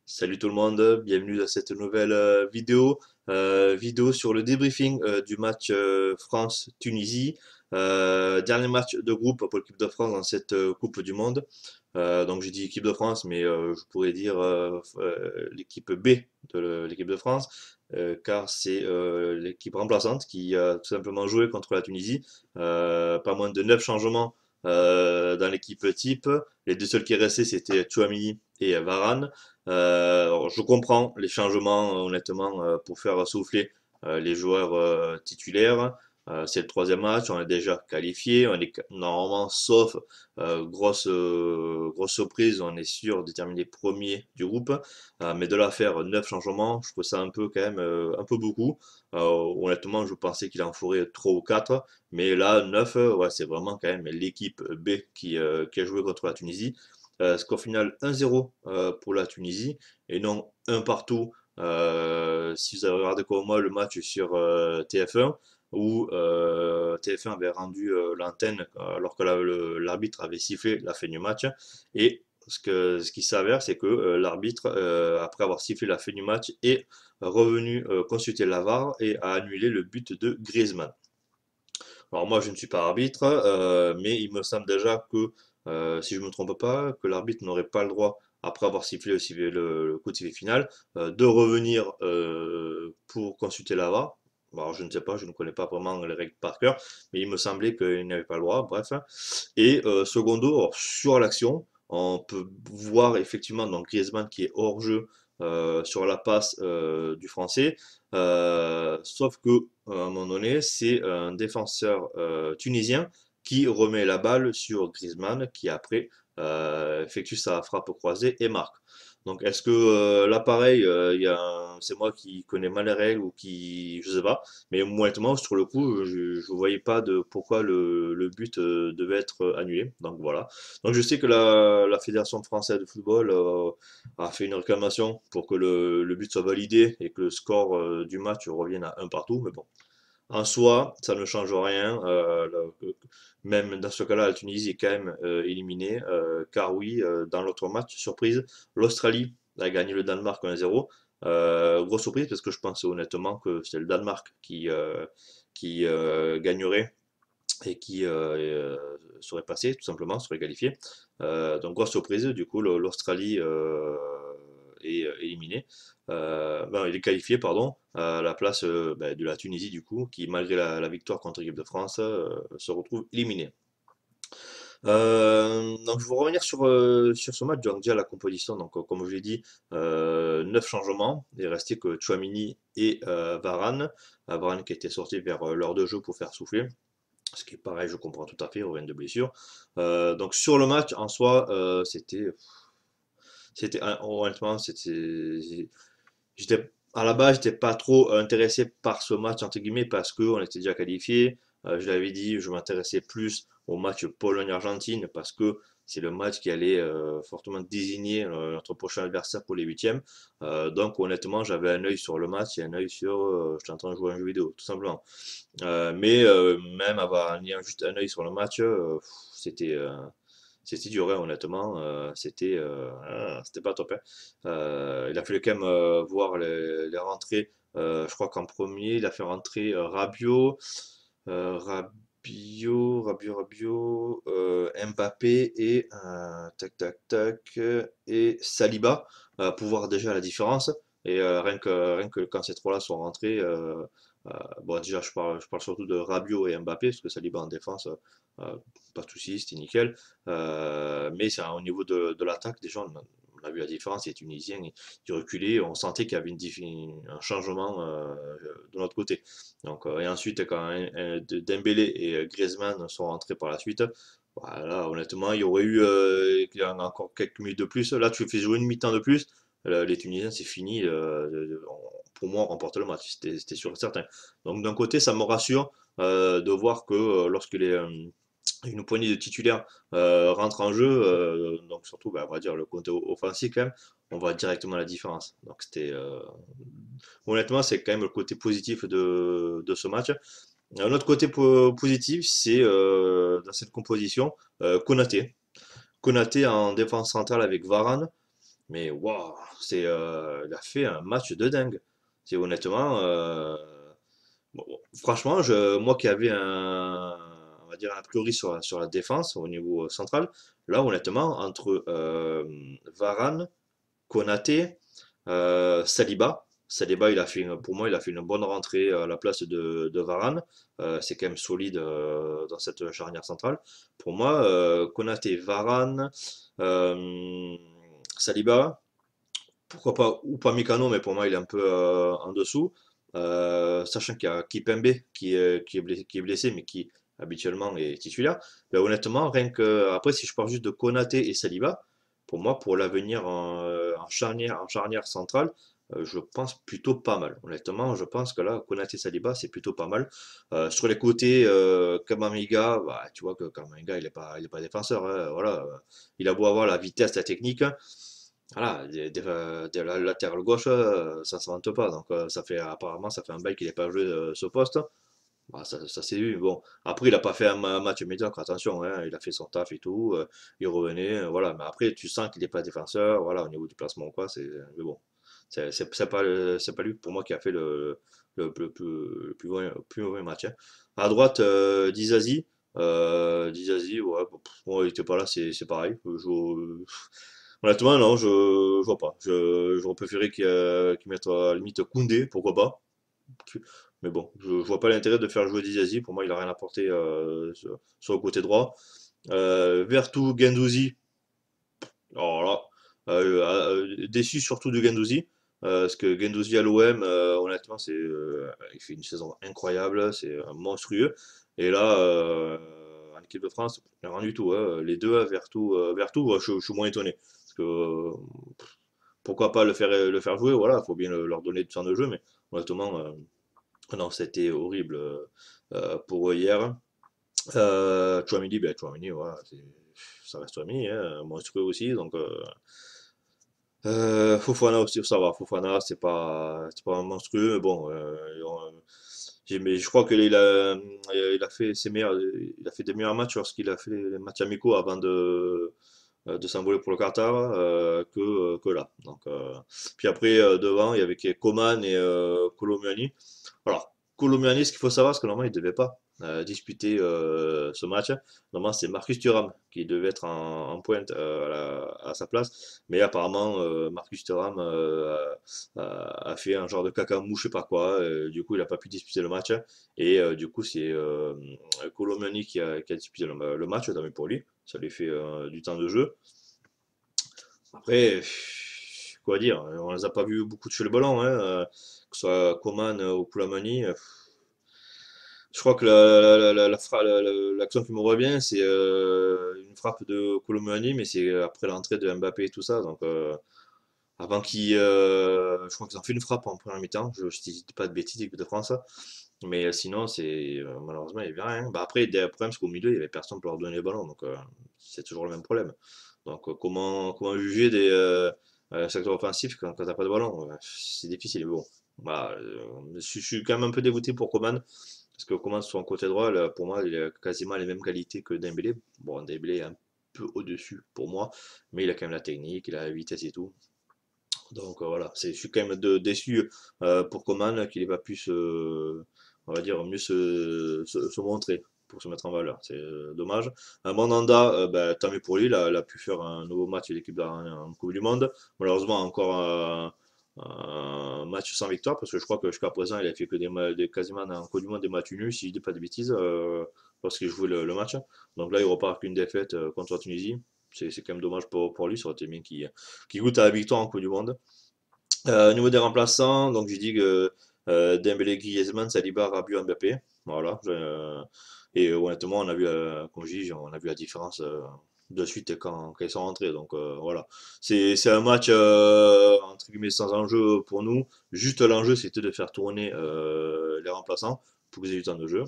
Salut tout le monde, bienvenue dans cette nouvelle vidéo, vidéo sur le débriefing du match France-Tunisie. Dernier match de groupe pour l'équipe de France dans cette Coupe du Monde. Donc j'ai dit équipe de France, mais je pourrais dire l'équipe B de l'équipe de France, car c'est l'équipe remplaçante qui a tout simplement joué contre la Tunisie. Pas moins de 9 changements dans l'équipe type. Les deux seuls qui restaient, c'était Tchouaméni et Varane. Alors, je comprends les changements, honnêtement, pour faire souffler les joueurs titulaires. C'est le troisième match, on est déjà qualifié, on est normalement, sauf grosse surprise, on est sûr de terminer premier du groupe. Mais de là à faire 9 changements, je trouve ça un peu quand même un peu beaucoup. Honnêtement, je pensais qu'il en ferait 3 ou 4, mais là 9, ouais, c'est vraiment quand même l'équipe B qui a joué contre la Tunisie. Score final 1-0 pour la Tunisie et non un partout. Si vous avez regardé comme moi le match sur TF1 où TF1 avait rendu l'antenne alors que l'arbitre avait sifflé la fin du match et ce qui s'avère, c'est que l'arbitre, après avoir sifflé la fin du match, est revenu consulter la VAR et a annulé le but de Griezmann. Alors moi, je ne suis pas arbitre, mais il me semble déjà que, si je ne me trompe pas, que l'arbitre n'aurait pas le droit, après avoir sifflé le coup de sifflet final, de revenir pour consulter la VAR. Bon, alors, je ne sais pas, je ne connais pas vraiment les règles par cœur, mais il me semblait qu'il n'avait pas le droit, bref. Et secondo, alors, sur l'action, on peut voir effectivement donc Griezmann qui est hors jeu sur la passe du Français. Sauf que à un moment donné, c'est un défenseur tunisien qui remet la balle sur Griezmann, qui après effectue sa frappe croisée et marque. Donc est-ce que là pareil, c'est moi qui connais mal les règles ou qui je sais pas, mais honnêtement sur le coup je voyais pas de pourquoi le but devait être annulé. Donc voilà. Donc je sais que la Fédération française de football a fait une réclamation pour que le but soit validé et que le score du match revienne à un partout. Mais bon, en soi, ça ne change rien. Même dans ce cas-là, la Tunisie est quand même éliminée. Car oui, dans l'autre match, surprise, l'Australie a gagné le Danemark 1-0. Grosse surprise parce que je pensais honnêtement que c'était le Danemark qui gagnerait et qui serait passé tout simplement, serait qualifié. Donc grosse surprise, du coup l'Australie est éliminée. Ben, il est qualifié, pardon, à la place ben, de la Tunisie, du coup, qui, malgré la victoire contre l'équipe de France, se retrouve éliminée. Donc, je vais revenir sur ce match. Donc, déjà, la composition, donc, comme je l'ai dit, 9 changements. Il est resté que Chouamini et Varane. Varane qui était sorti vers l'heure de jeu pour faire souffler. Ce qui est pareil, je comprends tout à fait, au de blessure. Donc, sur le match, en soi, honnêtement, j'étais à la base, j'étais pas trop intéressé par ce match entre guillemets parce que on était déjà qualifié. Je l'avais dit, je m'intéressais plus au match Pologne-Argentine parce que c'est le match qui allait fortement désigner notre prochain adversaire pour les huitièmes. Donc honnêtement, j'avais un œil sur le match et un œil sur, j'étais en train de jouer à un jeu vidéo, tout simplement. Mais même avoir en ayant juste un œil sur le match, c'était c'était dur, hein, honnêtement. C'était pas top, hein. Il a fallu quand même voir les rentrées. Je crois qu'en premier, il a fait rentrer Rabiot, Mbappé et tac tac tac et Saliba pour voir déjà la différence. Et rien que quand ces trois-là sont rentrés, bon déjà je parle surtout de Rabiot et Mbappé parce que Saliba en défense, euh, pas de souci, c'était nickel. Mais c'est au niveau de l'attaque, déjà, on a vu la différence. Les Tunisiens, ils reculaient. On sentait qu'il y avait un changement de notre côté. Donc, et ensuite, quand Dembélé et Griezmann sont rentrés par la suite, voilà, honnêtement, il y aurait eu encore quelques minutes de plus. Là, tu fais jouer une mi-temps de plus. Les Tunisiens, c'est fini. Pour moi, on remporte le match. C'était sûr et certain. Donc, d'un côté, ça me rassure de voir que lorsque une poignée de titulaires rentre en jeu, donc surtout, bah, on va dire le côté offensif quand même, on voit directement la différence. Donc c'était, honnêtement, c'est quand même le côté positif de ce match. Un autre côté positif, c'est dans cette composition, Konaté. Konaté en défense centrale avec Varane. Mais waouh, il a fait un match de dingue. C'est honnêtement, franchement, moi qui avais on va dire un a priori sur la défense au niveau central, là honnêtement, entre Varane, Konaté, Saliba, pour moi, il a fait une bonne rentrée à la place de Varane. C'est quand même solide dans cette charnière centrale. Pour moi, Konaté, Varane, Saliba, pourquoi pas Upamecano, mais pour moi, il est un peu en dessous. Sachant qu'il y a Kipembe qui est blessé, mais qui habituellement est titulaire. Ben, honnêtement, rien que après, si je parle juste de Konaté et Saliba, pour moi, pour l'avenir en charnière centrale, je pense plutôt pas mal. Honnêtement, je pense que là, Konaté Saliba, c'est plutôt pas mal. Sur les côtés, Kamavinga, bah, tu vois que Kamavinga, il est pas défenseur, hein, voilà. Il a beau avoir la vitesse, la technique. Voilà, la latéral gauche, ça ne se vante pas. Donc, apparemment, ça fait un bail qu'il n'est pas joué ce poste. Bah, ça s'est vu. Bon, après, il n'a pas fait un match médiocre, attention, hein, il a fait son taf et tout. Il revenait, voilà. Mais après, tu sens qu'il n'est pas défenseur, voilà, au niveau du placement, quoi. Mais bon, c'est pas lui, pour moi, qui a fait le plus mauvais match, hein. À droite, Dizazi, ouais, bon, il n'était pas là, c'est pareil. Honnêtement, non, je vois pas. J'aurais préféré qu'ils mettent à la limite Koundé, pourquoi pas. Mais bon, je vois pas l'intérêt de faire jouer Dizazi. Pour moi, il a rien apporté sur le côté droit. Vertu, Guendouzi, alors là, déçu surtout de Guendouzi. Parce que Guendouzi à l'OM, honnêtement, il fait une saison incroyable, c'est monstrueux. Et là, en équipe de France, rien du tout, hein. Les deux, Vertu, ouais, je suis moins étonné. Parce que pourquoi pas le faire jouer, voilà, il faut bien leur donner du temps de jeu, mais honnêtement, non, c'était horrible pour eux hier. Chouamini, ben, Chouamini, voilà, ça reste Chouamini, hein, monstrueux aussi, donc Fofana aussi, ça va. Fofana, c'est pas un monstrueux, mais bon, mais je crois il a fait il a fait des meilleurs matchs lorsqu'il a fait les matchs amicaux avant de s'envoler pour le Qatar que là. Donc, puis après, devant, il y avait Coman et Kolomuani. Alors, Kolomuani, ce qu'il faut savoir, c'est que normalement, il ne devait pas disputer ce match. Normalement, c'est Marcus Thuram qui devait être en pointe à sa place. Mais apparemment, Marcus Thuram a fait un genre de caca-mou, je sais pas quoi. Du coup, il n'a pas pu disputer le match. Et du coup, c'est Kolomuani qui a disputé le match, tant mieux pour lui. Ça lui fait du temps de jeu. Après, quoi dire, on les a pas vus beaucoup toucher le ballon, hein, que ce soit Coman ou Koulibaly. Je crois que l'action qui me revient, c'est une frappe de Koulibaly, mais c'est après l'entrée de Mbappé et tout ça. Donc, je crois qu'ils ont fait une frappe en première mi-temps. Je ne dis pas de bêtises, équipe de France. Mais sinon, malheureusement, il n'y avait rien. Bah, après, le problème, c'est qu'au milieu, il n'y avait personne pour leur donner le ballon. Donc, c'est toujours le même problème. Donc, comment juger des secteurs offensifs quand t'as pas de ballon? C'est difficile. Mais bon, bah, je suis quand même un peu dégoûté pour Coman. Parce que Coman, sur son côté droit, là, pour moi, il a quasiment les mêmes qualités que Dembélé. Bon, Dembélé est un peu au-dessus pour moi. Mais il a quand même la technique, il a la vitesse et tout. Donc voilà, je suis quand même déçu pour Coman qu'il n'ait pas pu on va dire, mieux se montrer pour se mettre en valeur. C'est dommage. Mandanda, bah, tant mieux pour lui, il a pu faire un nouveau match avec l'équipe en Coupe du Monde. Malheureusement, encore un match sans victoire, parce que je crois que jusqu'à présent, il a fait que quasiment en Coupe du Monde des matchs nuls, si je dis pas de bêtises, lorsqu'il jouait le match. Donc là, il repart avec une défaite contre la Tunisie. C'est quand même dommage pour lui, ça aurait été bien qu'il goûte à la victoire en Coupe du Monde. Au niveau des remplaçants, donc j'ai dit que Dembélé, Griezmann, Saliba, Rabiot, Mbappé. Voilà. Et honnêtement, comme je dis, on a vu la différence de suite quand ils sont rentrés. Donc voilà. C'est un match entre guillemets sans enjeu pour nous. Juste l'enjeu, c'était de faire tourner les remplaçants pour qu'ils aient du temps de jeu.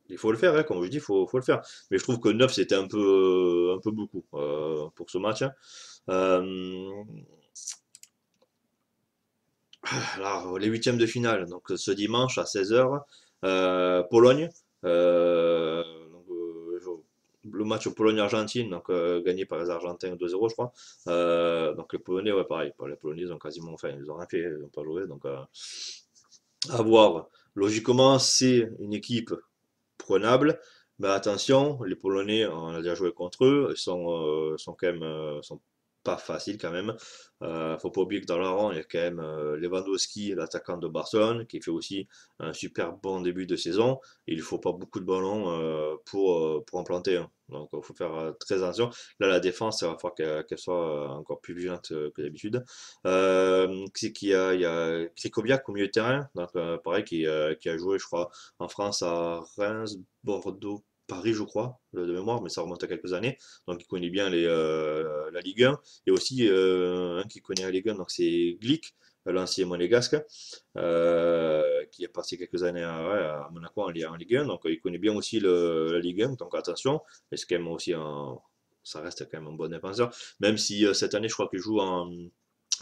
Il faut le faire, hein, comme je dis, faut le faire. Mais je trouve que 9 c'était un peu beaucoup pour ce match, hein. Euh, alors, les huitièmes de finale, donc ce dimanche à 16h, Pologne. Donc, match Pologne-Argentine, donc gagné par les Argentins 2-0, je crois. Donc les Polonais, ouais, pareil. Les Polonais, ils ont quasiment, enfin, ils ont rien fait, ils n'ont pas joué. Donc à voir. Logiquement, c'est une équipe prenable. Mais attention, les Polonais, on a déjà joué contre eux, sont quand même sont pas faciles quand même. Faut pas oublier que dans leur rang, il y a quand même Lewandowski, l'attaquant de Barcelone, qui fait aussi un super bon début de saison. Il faut pas beaucoup de ballons pour en planter un. Donc il faut faire très attention. Là, la défense, il va falloir qu'elle soit encore plus vigilante que d'habitude. C'est qu'il y a, il y a Krychowiak au milieu de terrain, donc pareil, qui a joué, je crois, en France à Reims, Bordeaux, Paris, je crois, de mémoire, mais ça remonte à quelques années. Donc, il connaît bien la Ligue 1. Et aussi, un qui connaît la Ligue 1, donc c'est Glick, l'ancien monégasque, qui est passé quelques années ouais, à Monaco en Ligue 1. Donc, il connaît bien aussi la Ligue 1. Donc, attention. Mais c'est quand même aussi ça reste quand même un bon défenseur. Même si cette année, je crois qu'il joue en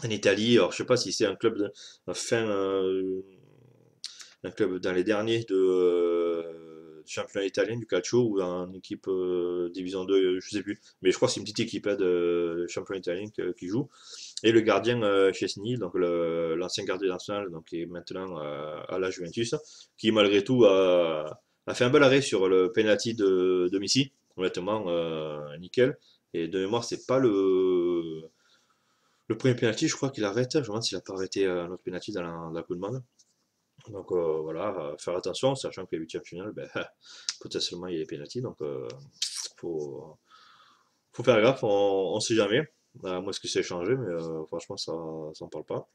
Italie. Alors, je sais pas si c'est un club un club dans les derniers du championnat italien du calcio ou en équipe division 2, je sais plus. Mais je crois que c'est une petite équipe de championnat italien qui joue. Et le gardien Chesney, donc l'ancien gardien national, donc qui est maintenant à la Juventus, qui malgré tout a fait un bel arrêt sur le penalty de Messi. Honnêtement, nickel. Et de mémoire, c'est pas le premier penalty, je crois qu'il arrête. Je me demande s'il a pas arrêté un autre penalty dans la Coupe de Monde. Donc voilà, faire attention, sachant que les huitièmes finales, ben, potentiellement il y a les pénaltys, donc faut, faut faire gaffe, on sait jamais. Moi, ce qui s'est changé, mais franchement, ça en parle pas.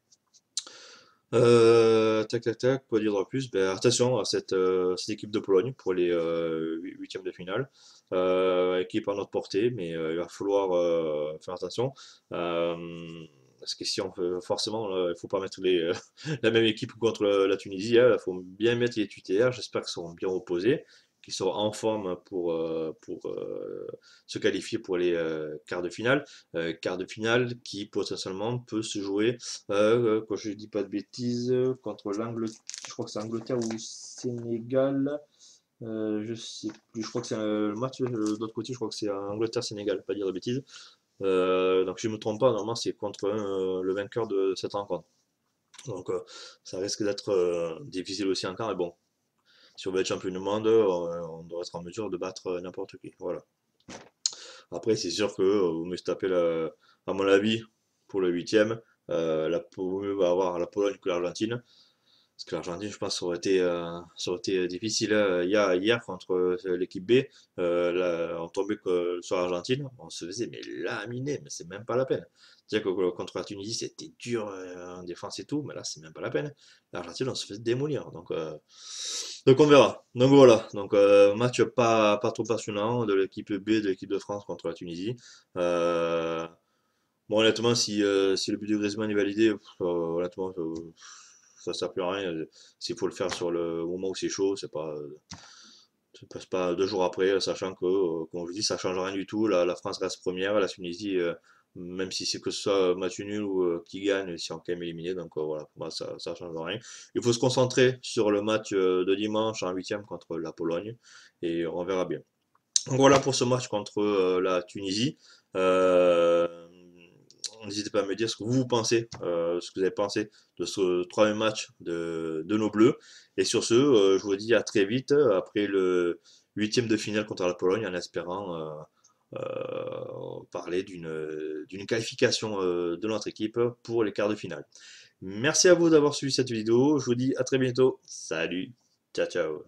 Tac, tac, tac, quoi dire de plus? Ben, attention à cette équipe de Pologne pour les huitièmes de finale. Équipe à notre portée, mais il va falloir faire attention. Parce que si on fait, forcément, il ne faut pas mettre la même équipe contre la Tunisie. Il faut bien mettre les tutélaires. J'espère qu'ils seront bien reposés, qu'ils seront en forme pour se qualifier pour les quarts de finale. Quart de finale qui potentiellement peut se jouer quand je dis pas de bêtises, contre l'Angleterre, je crois que c'est Angleterre ou Sénégal, je sais plus, je crois que c'est le match de l'autre côté, je crois que c'est Angleterre-Sénégal, pas dire de bêtises. Donc si je ne me trompe pas, normalement c'est contre le vainqueur de cette rencontre. Donc ça risque d'être difficile aussi encore, mais bon, si on veut être champion du monde, on doit être en mesure de battre n'importe qui. Voilà. Après, c'est sûr que vous me tapez, à mon avis, pour le huitième, vaut mieux avoir la Pologne que l'Argentine. Parce que l'Argentine, je pense, ça aurait été difficile. Hier, contre l'équipe B, on tombait sur l'Argentine, on se faisait mais laminer, mais c'est même pas la peine. C'est-à-dire que contre la Tunisie, c'était dur en défense et tout, mais là, c'est même pas la peine. L'Argentine, on se fait démolir. Donc on verra. Donc voilà. Donc match pas trop passionnant de l'équipe B de l'équipe de France contre la Tunisie. Euh, Bon, honnêtement, si le but de Griezmann est validé, honnêtement, ça ne sert plus à rien. S'il faut le faire sur le moment où c'est chaud, ça passe pas 2 jours après, sachant que, comme je vous dis, ça change rien du tout. La France reste première, la Tunisie, même si c'est que ce soit match nul ou qui gagne, ils sont quand même éliminés. Donc voilà, pour moi, ça change rien. Il faut se concentrer sur le match de dimanche en huitième contre la Pologne et on verra bien. Donc voilà pour ce match contre la Tunisie. Euh, N'hésitez pas à me dire ce que vous pensez, ce que vous avez pensé de ce troisième match de nos Bleus. Et sur ce, je vous dis à très vite après le huitième de finale contre la Pologne, en espérant parler d'une qualification de notre équipe pour les quarts de finale. Merci à vous d'avoir suivi cette vidéo. Je vous dis à très bientôt. Salut, ciao ciao.